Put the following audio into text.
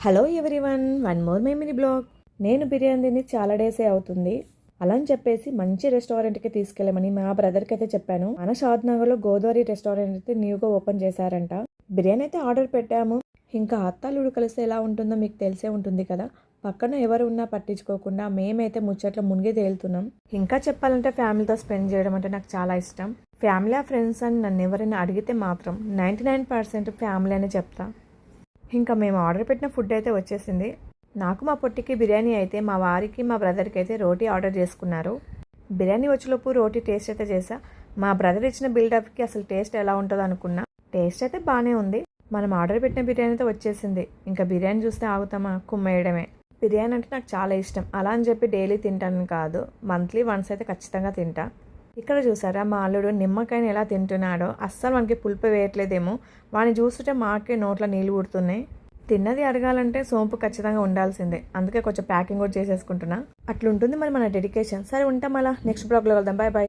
Hello everyone, one more memory blog. నేను బిర్యానీ తిని చాలా డేసే అవుతుంది. అలా అని చెప్పేసి మంచి రెస్టారెంట్కి తీసుకెళ్ళమని మా బ్రదర్కి అయితే చెప్పాను. మన షాద్నగర్లో గోదావరి రెస్టారెంట్ అయితే న్యూగా ఓపెన్ చేశారంట. బిర్యానీ అయితే ఆర్డర్ పెట్టాము. ఇంకా అత్తాలుడు కలిస్తే ఎలా ఉంటుందో మీకు తెలిసే ఉంటుంది కదా. పక్కన ఎవరు ఉన్నా పట్టించుకోకుండా మేమైతే ముచ్చట్లో మునిగి తేలుతున్నాం. ఇంకా చెప్పాలంటే ఫ్యామిలీతో స్పెండ్ చేయడం అంటే నాకు చాలా ఇష్టం. ఫ్యామిలీ ఫ్రెండ్స్ అని నన్ను ఎవరైనా అడిగితే మాత్రం 99% ఫ్యామిలీ అని చెప్తా. ఇంకా మేము ఆర్డర్ పెట్టిన ఫుడ్ అయితే వచ్చేసింది. నాకు మా పొట్టికి బిర్యానీ అయితే, మా వారికి మా బ్రదర్కి అయితే రోటీ ఆర్డర్ చేసుకున్నారు. బిర్యానీ వచ్చేలోపు రోటీ టేస్ట్ అయితే చేసా. మా బ్రదర్ ఇచ్చిన బిల్డప్కి అసలు టేస్ట్ ఎలా ఉంటుందో అనుకున్నా. టేస్ట్ అయితే బాగానే ఉంది. మనం ఆర్డర్ పెట్టిన బిర్యానీ అయితే వచ్చేసింది. ఇంకా బిర్యానీ చూస్తే ఆగుతామా, కుమ్మేయడమే. బిర్యానీ అంటే నాకు చాలా ఇష్టం. అలా అని చెప్పి డైలీ తింటాను కాదు, మంత్లీ వన్స్ అయితే ఖచ్చితంగా తింటా. ఇక్కడ చూసారా మా అల్లుడు నిమ్మకాయని ఎలా తింటున్నాడో. అస్సలు మనకి పులుపు వేయట్లేదేమో, వాడిని చూస్తుంటే మాకే నోట్లో నీళ్ళు ఊడుతున్నాయి. తిన్నది అడగాలంటే సోంపు ఖచ్చితంగా ఉండాల్సిందే. అందుకే కొంచెం ప్యాకింగ్ కూడా చేసేసుకుంటున్నా. అట్లుంటుంది మరి మన డెడికేషన్. సరే ఉంటాం, అలా నెక్స్ట్ బ్లాగ్లో వెళ్దాం. Bye bye.